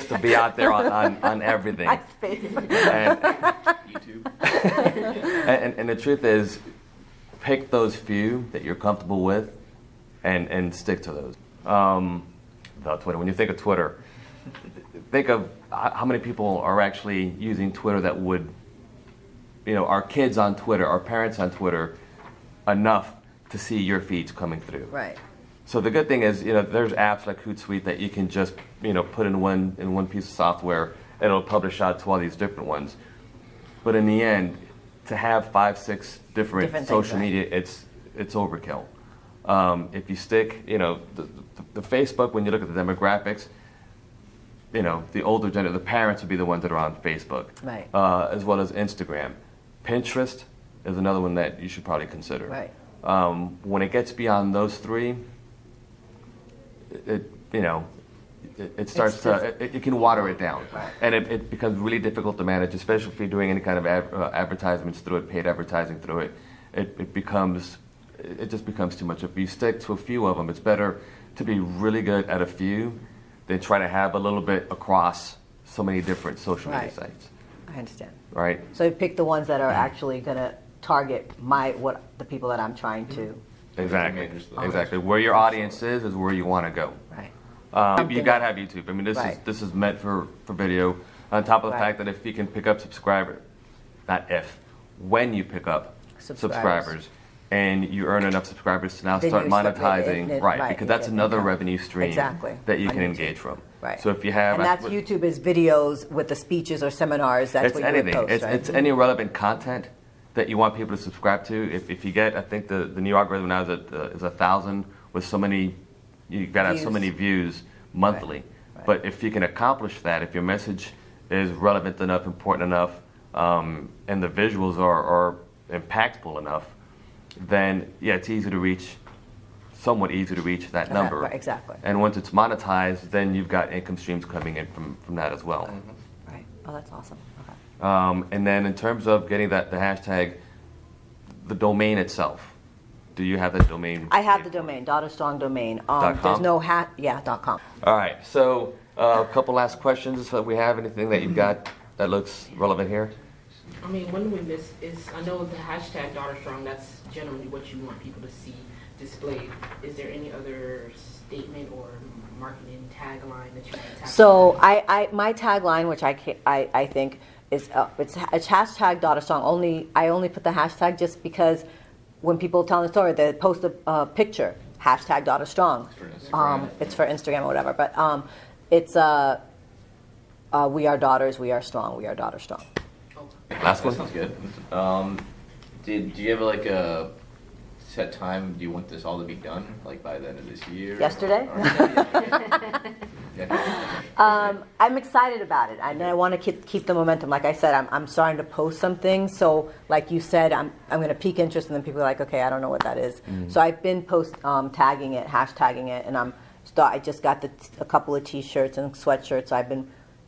Speaker 1: to be out there on everything.
Speaker 2: MySpace.
Speaker 1: And,
Speaker 3: YouTube.
Speaker 1: and the truth is, pick those few that you're comfortable with, and stick to those. The Twitter. When you think of Twitter, think of how many people are actually using Twitter that would, our kids on Twitter, our parents on Twitter, enough to see your feeds coming through.
Speaker 2: Right.
Speaker 1: So the good thing is, there's apps like Hootsuite that you can just, put in one piece of software, and it'll publish out to all these different ones. But in the end, to have 5, 6 different
Speaker 2: Different things,
Speaker 1: social
Speaker 2: right.
Speaker 1: media, it's overkill. If you stick, the Facebook, when you look at the demographics, the older the parents would be the ones that are on Facebook,
Speaker 2: Right.
Speaker 1: As well as Instagram. Pinterest is another one that you should probably consider.
Speaker 2: Right.
Speaker 1: When it gets beyond those three, it starts you can water it down, and it becomes really difficult to manage, especially if you're doing any kind of advertisements through it, paid advertising through it. It just becomes too much. If you stick to a few of them, it's better to be really good at a few than try to have a little bit across so many different social media
Speaker 2: Right.
Speaker 1: sites.
Speaker 2: I understand.
Speaker 1: Right?
Speaker 2: So you pick the ones that are actually going to target the people that I'm trying to.
Speaker 1: Exactly.
Speaker 3: Major-
Speaker 1: Exactly. Where your audience is where you want to go.
Speaker 2: Right.
Speaker 1: You gotta have YouTube. I mean,
Speaker 2: Right.
Speaker 1: this is meant for video. On top of the
Speaker 2: Right.
Speaker 1: fact that if you can pick up when you pick up subscribers, and you earn enough subscribers to now
Speaker 2: Then
Speaker 1: start
Speaker 2: you start-
Speaker 1: monetizing,
Speaker 2: right,
Speaker 1: because
Speaker 2: you
Speaker 1: that's
Speaker 2: get
Speaker 1: another
Speaker 2: income.
Speaker 1: revenue stream
Speaker 2: Exactly.
Speaker 1: that you
Speaker 2: On
Speaker 1: can
Speaker 2: YouTube.
Speaker 1: engage from.
Speaker 2: Right.
Speaker 1: So if you have,
Speaker 2: And that's YouTube is videos with the speeches or seminars. That's
Speaker 1: it's
Speaker 2: what you would
Speaker 1: anything.
Speaker 2: post, right?
Speaker 1: It's any relevant content that you want people to subscribe to. If you get, I think the new algorithm now is 1,000 with so many. You gotta have so
Speaker 2: Views.
Speaker 1: many views monthly.
Speaker 2: Right.
Speaker 1: But if you can accomplish that, if your message is relevant enough, important enough, and the visuals are impactful enough, then yeah, it's somewhat easy to reach that number.
Speaker 2: Right, exactly.
Speaker 1: And once it's monetized, then you've got income streams coming in from that as well.
Speaker 2: Right. Oh, that's awesome. Okay.
Speaker 1: And then in terms of getting the hashtag, the domain itself, do you have that domain?
Speaker 2: I have the domain, Daughterstrong domain.
Speaker 1: .com?
Speaker 2: There's no .com.
Speaker 1: All right. So a couple last questions. If we have anything that you've got that looks relevant here?
Speaker 5: I mean, one we miss is, I know the hashtag DaughterStrong, that's generally what you want people to see displayed. Is there any other statement or marketing tagline that you want to tag?
Speaker 2: So my tagline, which I think is it's hashtag DaughterStrong. I only put the hashtag just because when people tell the story, they post a picture, hashtag DaughterStrong. It's for Instagram or whatever, but it's we are daughters, we are strong, we are DaughterStrong.
Speaker 1: Last
Speaker 3: That
Speaker 1: one.
Speaker 3: sounds good. Do you have like a set time? Do you want this all to be done, like by the end of this year?
Speaker 2: Yesterday?
Speaker 3: Yeah.
Speaker 2: I'm excited about it, and I want to keep the momentum. Like I said, I'm starting to post some things. So, like you said, I'm going to pique interest, and then people are like, okay, I don't know what that is. So I've been tagging it, hashtagging it, and I just got a couple of T-shirts and sweatshirts.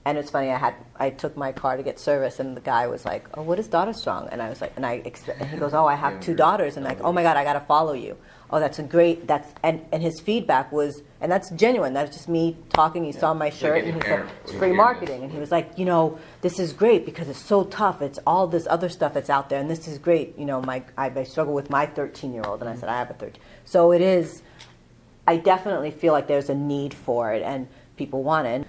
Speaker 2: And it's funny. I took my car to get service, and the guy was like, "Oh, what is DaughterStrong?" And I was like, and he goes, "Oh, I have 2 daughters," and like, "Oh my God, I got to follow you." Oh, that's a great. And his feedback was, and that's genuine. That's just me talking. He saw my shirt, and he said, "It's free marketing," and he was like, "This is great because it's so tough. It's all this other stuff that's out there, and this is great." I struggle with my 13-year-old, and I said, "I have a 13." So it is. I definitely feel like there's a need for it, and people want it.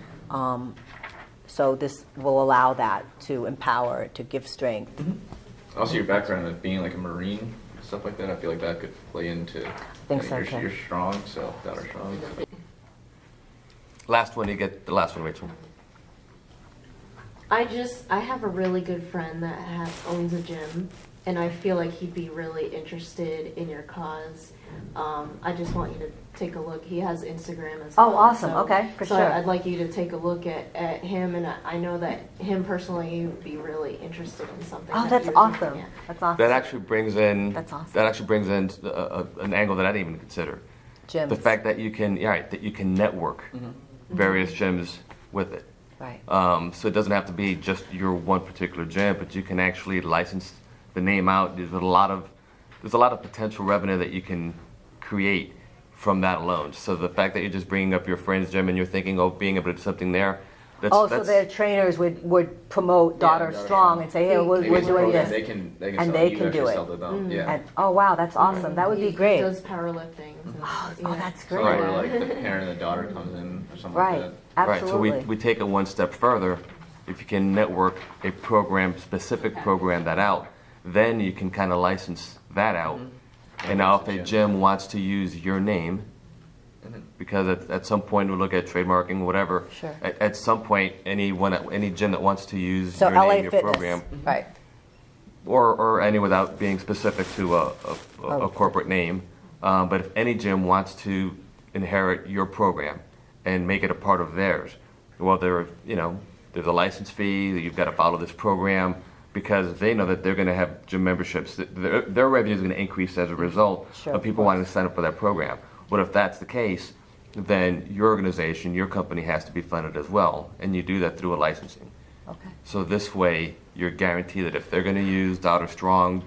Speaker 2: So this will allow that to empower, to give strength.
Speaker 3: Mm-hmm. Also, your background of being like a Marine, stuff like that, I feel like that could play into.
Speaker 2: Think so,
Speaker 3: you're,
Speaker 2: too.
Speaker 3: you're strong, so daughter strong.
Speaker 1: Last one. You get the last one, Rachel.
Speaker 4: I have a really good friend that owns a gym, and I feel like he'd be really interested in your cause. I just want you to take a look. He has Instagram as well.
Speaker 2: Oh, awesome. Okay, for
Speaker 4: so
Speaker 2: sure.
Speaker 4: I'd like you to take a look at him, and I know that him personally, he would be really interested in something.
Speaker 2: Oh,
Speaker 4: that
Speaker 2: that's
Speaker 4: you're
Speaker 2: awesome.
Speaker 4: doing. Yeah.
Speaker 2: That's awesome.
Speaker 1: That actually brings in.
Speaker 2: That's awesome.
Speaker 1: That actually brings in an angle that I didn't even consider.
Speaker 2: Gyms.
Speaker 1: The fact that you can, that you can network various gyms with it.
Speaker 2: Right.
Speaker 1: So it doesn't have to be just your one particular gym, but you can actually license the name out. There's a lot of potential revenue that you can create from that alone. So the fact that you're just bringing up your friend's gym and you're thinking of being able to do something there.
Speaker 2: So their trainers would promote Daughter Strong and say, "Hey, we're doing this,"
Speaker 3: They can
Speaker 2: and
Speaker 3: sell
Speaker 2: they
Speaker 3: you
Speaker 2: can do
Speaker 3: actually
Speaker 2: it.
Speaker 3: sell to them. Yeah.
Speaker 2: And oh wow, that's awesome. That would be
Speaker 4: He
Speaker 2: great.
Speaker 4: does powerlifting.
Speaker 2: Oh, that's
Speaker 3: So
Speaker 2: great.
Speaker 3: where like the parent and the daughter comes in or something
Speaker 2: Right.
Speaker 3: like that.
Speaker 2: Absolutely.
Speaker 1: Right. So we take it one step further. If you can network a specific program that out, then you can kind of license that out. And now if a gym wants to use your name, because at some point we'll look at trademarking, whatever.
Speaker 2: Sure.
Speaker 1: At some point, any gym that wants to use
Speaker 2: So
Speaker 1: your
Speaker 2: LA
Speaker 1: name, your
Speaker 2: Fitness.
Speaker 1: program,
Speaker 2: Right.
Speaker 1: or any without being specific to a corporate name, but if any gym wants to inherit your program and make it a part of theirs, well, there's a license fee. You've got to follow this program because they know that they're going to have gym memberships. Their revenue is going to increase as a result
Speaker 2: Sure,
Speaker 1: of people wanting to sign up for that program. But if that's the case, then your organization, your company has to be funded as well, and you do that through a licensing.
Speaker 2: Okay.
Speaker 1: So this way, you're guaranteed that if they're going to use Daughter Strong,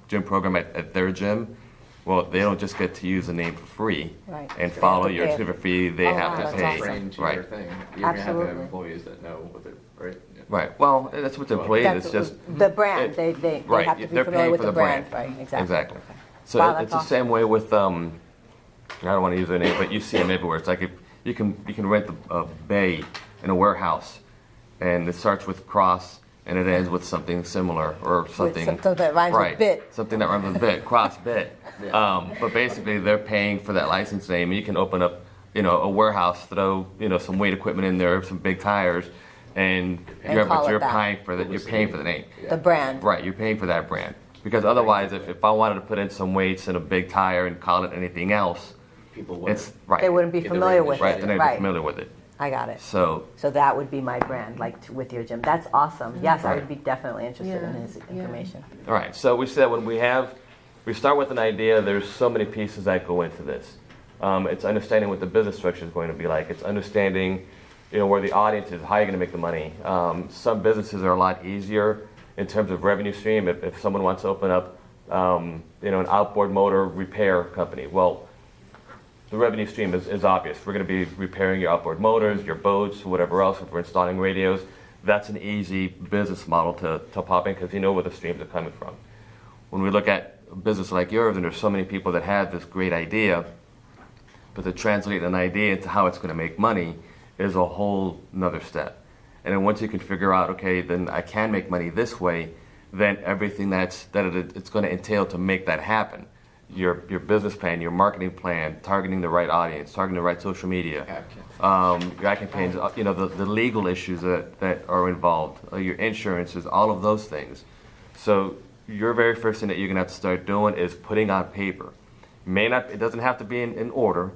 Speaker 1: gym program at their gym, well, they don't just get to use the name for free
Speaker 2: Right.
Speaker 1: and
Speaker 2: They
Speaker 1: follow
Speaker 2: have to
Speaker 1: your
Speaker 2: pay.
Speaker 1: certificate fee. They
Speaker 2: Oh,
Speaker 1: have
Speaker 2: wow,
Speaker 1: to
Speaker 2: that's
Speaker 1: pay.
Speaker 2: awesome.
Speaker 3: Train to
Speaker 1: Right.
Speaker 3: your thing. You're gonna have to have
Speaker 2: Absolutely.
Speaker 3: employees that know what they're right. Yeah.
Speaker 1: Right. Well, that's what the employee
Speaker 2: That's
Speaker 1: is. Just
Speaker 2: the brand.
Speaker 1: it-
Speaker 2: They
Speaker 1: right,
Speaker 2: have to be
Speaker 1: they're
Speaker 2: familiar
Speaker 1: paying
Speaker 2: with
Speaker 1: for
Speaker 2: the
Speaker 1: the
Speaker 2: brand.
Speaker 1: brand.
Speaker 2: Right, exactly.
Speaker 1: Exactly.
Speaker 2: Okay.
Speaker 1: So
Speaker 2: Wow, that's
Speaker 1: it's the
Speaker 2: awesome.
Speaker 1: same way with I don't want to use their name, but you see them everywhere. It's like if you can rent a bay in a warehouse, and it starts with cross and it ends with something similar or something.
Speaker 2: something that rhymes with
Speaker 1: right,
Speaker 2: bit.
Speaker 1: Something that rhymes with bit, cross bit. But basically, they're paying for that license name. And you can open up, a warehouse, throw some weight equipment in there, some big tires, and
Speaker 2: call it
Speaker 1: you're
Speaker 2: that.
Speaker 1: paying for that. You're paying for the name.
Speaker 2: The brand.
Speaker 1: Right, you're paying for that brand. Because otherwise, if I wanted to put in some weights and a big tire and call it anything else,
Speaker 3: People wouldn't.
Speaker 1: it's right.
Speaker 2: They wouldn't be
Speaker 3: Get the
Speaker 2: familiar with
Speaker 1: right.
Speaker 2: it.
Speaker 1: They're not even
Speaker 2: Right.
Speaker 1: familiar with it.
Speaker 2: I got it.
Speaker 1: So
Speaker 2: So that would be my brand, with your gym. That's awesome. Yes, I
Speaker 1: Right.
Speaker 2: would be definitely interested in
Speaker 4: Yeah,
Speaker 2: his
Speaker 4: yeah.
Speaker 2: information.
Speaker 1: all right. So we said when we start with an idea. There's so many pieces that go into this. It's understanding what the business structure is going to be like. It's understanding, where the audience is, how you're going to make the money. Some businesses are a lot easier in terms of revenue stream. If someone wants to open up, an outboard motor repair company, well, the revenue stream is obvious. We're going to be repairing your outboard motors, your boats, whatever else. If we're installing radios, that's an easy business model to pop in because you know where the streams are coming from. When we look at a business like yours, and there's so many people that have this great idea, but to translate an idea into how it's going to make money is a whole nother step. And then once you can figure out, okay, then I can make money this way, then everything it's going to entail to make that happen. Your business plan, your marketing plan, targeting the right audience, targeting the right social media, your ad campaigns, the legal issues that are involved, your insurances, all of those things. So your very first thing that you're going to have to start doing is putting on paper. It doesn't have to be in order,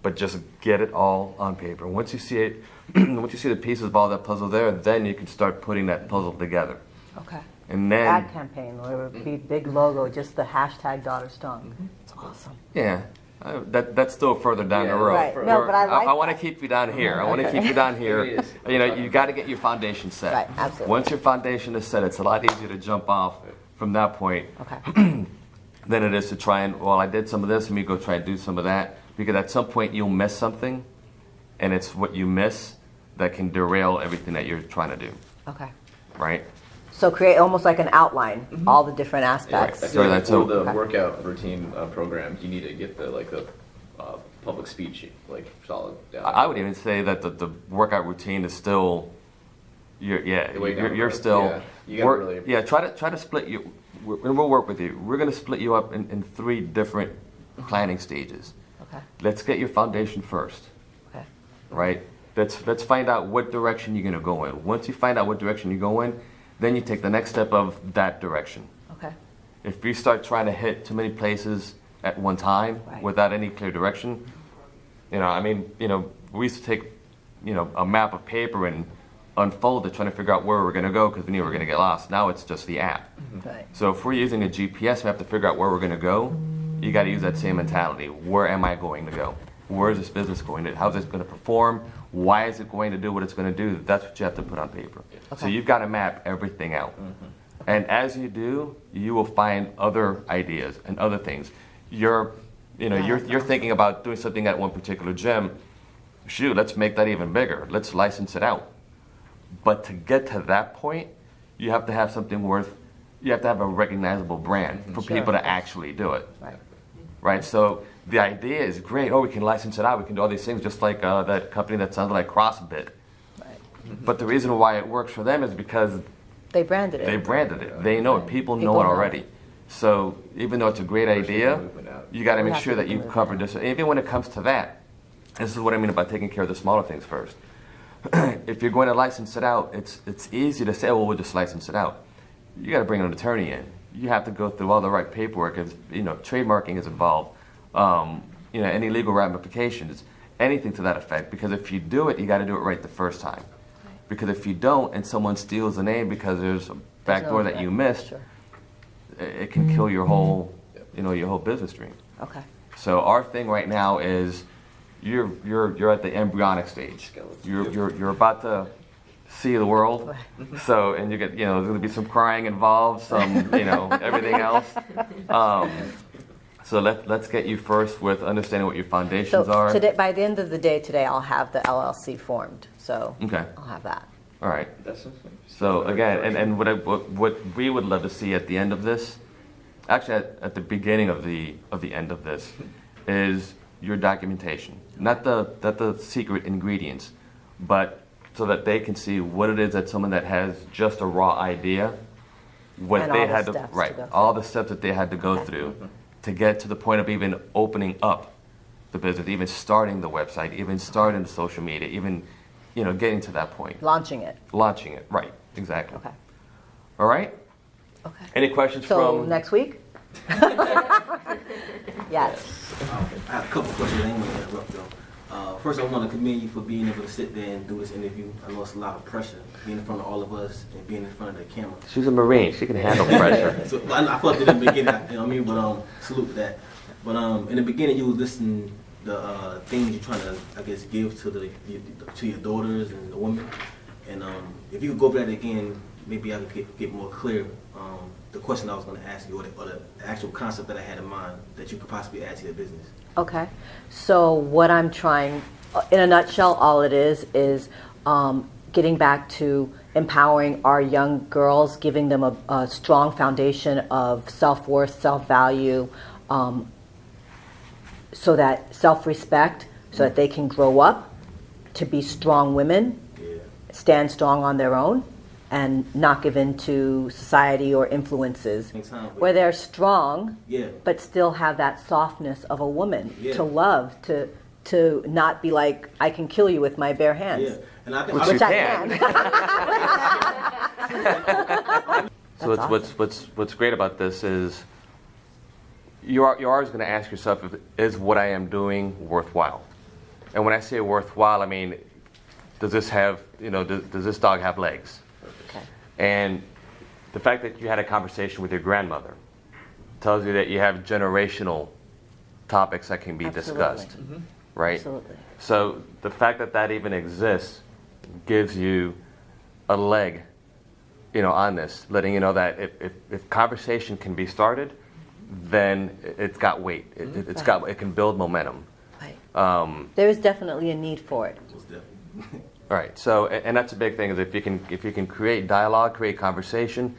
Speaker 1: but just get it all on paper. Once you see it, once you see the pieces of all that puzzle there, then you can start putting that puzzle together.
Speaker 2: Okay.
Speaker 1: And then,
Speaker 2: Ad campaign, where it would be big logo, just the hashtag Daughter Strong. It's awesome.
Speaker 1: yeah, that's still further down the road.
Speaker 2: Right. No, but I like
Speaker 1: I want to
Speaker 2: that.
Speaker 1: keep you down here. I want to keep you down here.
Speaker 3: It is.
Speaker 1: You got to get your foundation set.
Speaker 2: Right, absolutely.
Speaker 1: Once your foundation is set, it's a lot easier to jump off from that point
Speaker 2: Okay.
Speaker 1: than it is to try and, well, I did some of this, let me go try and do some of that. Because at some point you'll miss something, and it's what you miss that can derail everything that you're trying to do,
Speaker 2: Okay.
Speaker 1: right?
Speaker 2: So create almost like an outline, all the different
Speaker 3: I
Speaker 2: aspects.
Speaker 3: feel like
Speaker 1: that's
Speaker 3: for
Speaker 1: so-
Speaker 3: the
Speaker 2: Okay.
Speaker 3: workout routine programs, you need to get the public speech solid down.
Speaker 1: I would even say that the workout routine is still,
Speaker 3: The way down the
Speaker 1: you're
Speaker 3: road.
Speaker 1: still,
Speaker 3: Yeah, you gotta really-
Speaker 1: try to split you, we'll work with you. We're going to split you up in 3 different planning stages.
Speaker 2: Okay.
Speaker 1: Let's get your foundation first,
Speaker 2: Okay.
Speaker 1: right? Let's find out what direction you're going to go in. Once you find out what direction you go in, then you take the next step of that direction.
Speaker 2: Okay.
Speaker 1: If you start trying to hit too many places at one time
Speaker 2: Right.
Speaker 1: without any clear direction, we used to take, a map of paper and unfold it, trying to figure out where we're going to go because we knew we were going to get lost. Now it's just the app.
Speaker 2: Right.
Speaker 1: So if we're using a GPS map to figure out where we're going to go, you got to use that same mentality. Where am I going to go? Where is this business going to? How's it going to perform? Why is it going to do what it's going to do? That's what you have to put on paper. So
Speaker 2: Okay.
Speaker 1: you've got to map everything out. And as you do, you will find other ideas and other things. You're thinking about doing something at one particular gym. Shoot, let's make that even bigger. Let's license it out. But to get to that point, you have to have something you have to have a recognizable brand for
Speaker 2: Sure.
Speaker 1: people to actually do it.
Speaker 2: Right.
Speaker 1: Right? So the idea is great. Oh, we can license it out. We can do all these things just like that company that sounded like CrossFit.
Speaker 2: Right.
Speaker 1: But the reason why it works for them is because
Speaker 2: They branded it.
Speaker 1: they branded it. They know it. People know
Speaker 2: People
Speaker 1: it
Speaker 2: know
Speaker 1: already. So even though it's a great idea,
Speaker 3: movement out.
Speaker 1: you got to
Speaker 2: We
Speaker 1: make
Speaker 2: have
Speaker 1: sure
Speaker 2: to
Speaker 1: that you've
Speaker 2: move it
Speaker 1: covered
Speaker 2: out.
Speaker 1: this. Even when it comes to that, this is what I mean about taking care of the smaller things first. If you're going to license it out, it's easy to say, well, we'll just license it out. You got to bring an attorney in. You have to go through all the right paperwork. Trademarking is involved. Any legal ramifications. anything to that effect, because if you do it, you got to do it right the first time. Because if you don't, and someone steals the name because there's a back door that you missed,
Speaker 2: Sure.
Speaker 1: it can kill your whole, your whole business dream.
Speaker 2: Okay.
Speaker 1: So our thing right now is you're at the embryonic stage. You're about to see the world. So, and you get, there's going to be some crying involved, some, everything else. So let's get you first with understanding what your foundations
Speaker 2: So
Speaker 1: are.
Speaker 2: today, by the end of the day today, I'll have the LLC formed. So
Speaker 1: Okay.
Speaker 2: I'll have that.
Speaker 1: All right.
Speaker 3: That's
Speaker 1: So again, and what we would love to see at the end of this, actually at the beginning of the end of this, is your documentation. Not the secret ingredients, but so that they can see what it is that someone that has just a raw idea, what
Speaker 2: And
Speaker 1: they
Speaker 2: all the
Speaker 1: had to
Speaker 2: steps to
Speaker 1: right,
Speaker 2: go
Speaker 1: all
Speaker 2: through.
Speaker 1: the steps that they had to go
Speaker 2: Okay.
Speaker 1: through to get to the point of even opening up the business, even starting the website, even starting the social media, even getting to that point,
Speaker 2: Launching it.
Speaker 1: launching it. Right, exactly.
Speaker 2: Okay.
Speaker 1: All right.
Speaker 2: Okay.
Speaker 1: Any questions
Speaker 2: So
Speaker 1: from
Speaker 2: next week? Yes.
Speaker 6: I have a couple questions. I ain't going to interrupt though. First, I want to commend you for being able to sit there and do this interview. I know it's a lot of pressure being in front of all of us and being in front of the camera.
Speaker 1: She's a Marine. She can handle pressure.
Speaker 6: So I felt it in the beginning. But salute to that. But in the beginning, you was listing the things you're trying to, I guess, give to your daughters and the women. And if you could go over that again, maybe I could get more clear. The question I was going to ask you, or the actual concept that I had in mind that you could possibly add to your business.
Speaker 2: Okay. So what I'm trying, in a nutshell, all it is getting back to empowering our young girls, giving them a strong foundation of self-worth, self-value, so that self-respect, so that they can grow up to be strong women, stand strong on their own, and not give in to society or influences, where they're strong, but still have that softness of a woman to love, to not be like, I can kill you with my bare hands.
Speaker 6: Yeah, and I
Speaker 1: Which
Speaker 6: think
Speaker 1: you
Speaker 2: can.
Speaker 1: So
Speaker 2: That's
Speaker 1: what's great about this is you're always going to ask yourself, is what I am doing worthwhile? And when I say worthwhile, I mean, does this have, does this dog have legs?
Speaker 2: Okay.
Speaker 1: And the fact that you had a conversation with your grandmother tells you that you have generational topics that can be discussed, right?
Speaker 2: Absolutely.
Speaker 1: So the fact that that even exists gives you a leg, on this, letting you know that if conversation can be started, then it's got weight. It can build momentum.
Speaker 2: Right. There is definitely a need for it.
Speaker 1: Right. So, and that's a big thing, is if you can create dialogue, create conversation,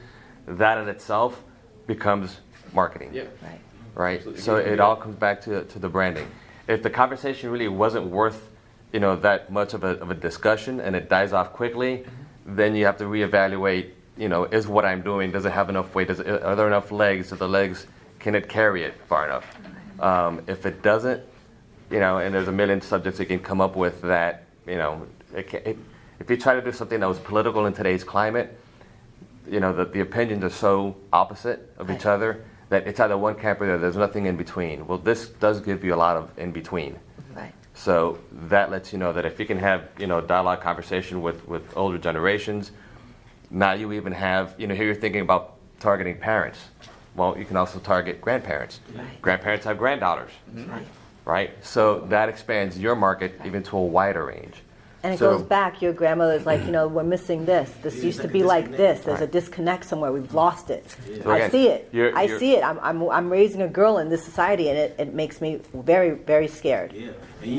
Speaker 1: that in itself becomes marketing.
Speaker 3: Yeah.
Speaker 2: Right.
Speaker 1: Right.
Speaker 3: Absolutely.
Speaker 1: So it all comes back to the branding. If the conversation really wasn't worth, that much of a discussion, and it dies off quickly, then you have to reevaluate. Is what I'm doing, does it have enough weight? Are there enough legs? Can it carry it far enough? If it doesn't, and there's a million subjects you can come up with that, if you try to do something that was political in today's climate, the opinions are so opposite of each other that it's either one camp or the other. There's nothing in between. Well, this does give you a lot of in between.
Speaker 2: Right.
Speaker 1: So that lets you know that if you can have, dialogue conversation with older generations, now you even have, here you're thinking about targeting parents. Well, you can also target grandparents.
Speaker 2: Right.
Speaker 1: Grandparents have granddaughters, right? So that expands your market even to a wider range.
Speaker 2: And it
Speaker 1: So-
Speaker 2: goes back, your grandmother's like, we're missing this. This
Speaker 6: Yeah,
Speaker 2: used to
Speaker 6: like a
Speaker 2: be like
Speaker 6: disconnect.
Speaker 2: this. There's a disconnect somewhere. We've lost it.
Speaker 1: So
Speaker 2: I
Speaker 1: again,
Speaker 2: see it.
Speaker 1: you're-
Speaker 2: I
Speaker 1: you're-
Speaker 2: see it. I'm raising a girl in this society, and it makes me very, very scared.
Speaker 6: Yeah,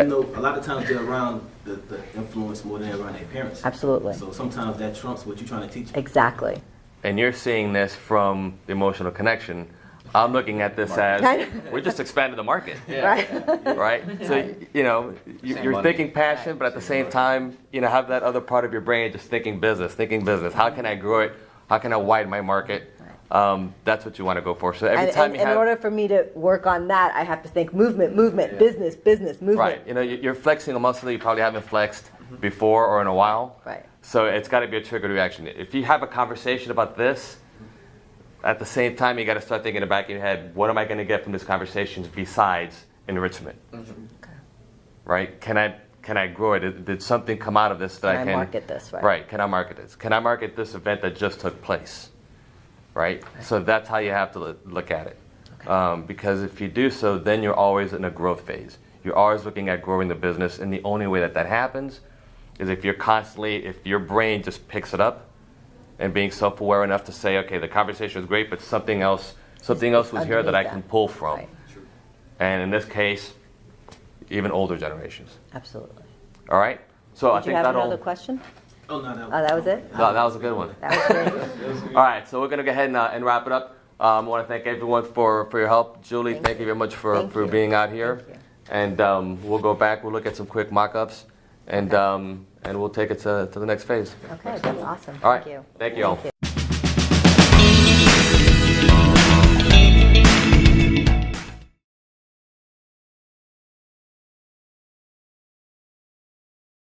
Speaker 6: and a lot of times they're around the influence more than they're around their parents.
Speaker 2: Absolutely.
Speaker 6: So sometimes that trumps what you're trying to teach them.
Speaker 2: Exactly.
Speaker 1: And you're seeing this from the emotional connection. I'm looking at this as we're just expanding the market,
Speaker 2: Right.
Speaker 1: right? So you're thinking passion, but at the same time, have that other part of your brain just thinking business. How can I grow it? How can I widen my market? That's what you want to go for. So every time
Speaker 2: And
Speaker 1: you
Speaker 2: in
Speaker 1: have
Speaker 2: order for me to work on that, I have to think movement, business, movement.
Speaker 1: right, you're flexing a muscle you probably haven't flexed before or in a while.
Speaker 2: Right.
Speaker 1: So it's got to be a triggered reaction. If you have a conversation about this, at the same time, you got to start thinking in the back of your head, what am I going to get from this conversation besides enrichment?
Speaker 2: Okay.
Speaker 1: right? Can I grow it? Did something come out of this that
Speaker 2: Can I market this, right?
Speaker 1: Right. Can I market this? Can I market this event that just took place? Right. So that's how you have to look at it. Because if you do so, then you're always in a growth phase. You're always looking at growing the business, and the only way that happens is if your brain just picks it up, and being self-aware enough to say, okay, the conversation was great, but something else was here that I can pull from.
Speaker 2: Right.
Speaker 1: And in this case, even older generations.
Speaker 2: Absolutely.
Speaker 1: All right. So I
Speaker 2: Did you
Speaker 1: think
Speaker 2: have
Speaker 1: that'll.
Speaker 2: another question?
Speaker 6: Oh, no, that
Speaker 2: Oh, that was it?
Speaker 1: No, that was a good one.
Speaker 2: That was great.
Speaker 1: All right, so we're gonna go ahead and wrap it up. I want to thank everyone for your help. Julie, thank you very much for
Speaker 2: you.
Speaker 1: being out here.
Speaker 2: Thank you.
Speaker 1: And we'll go back. We'll look at some quick mock-ups, and we'll take it to the next phase.
Speaker 2: Okay, that's awesome.
Speaker 1: All right.
Speaker 2: Thank you.
Speaker 1: Thank you all.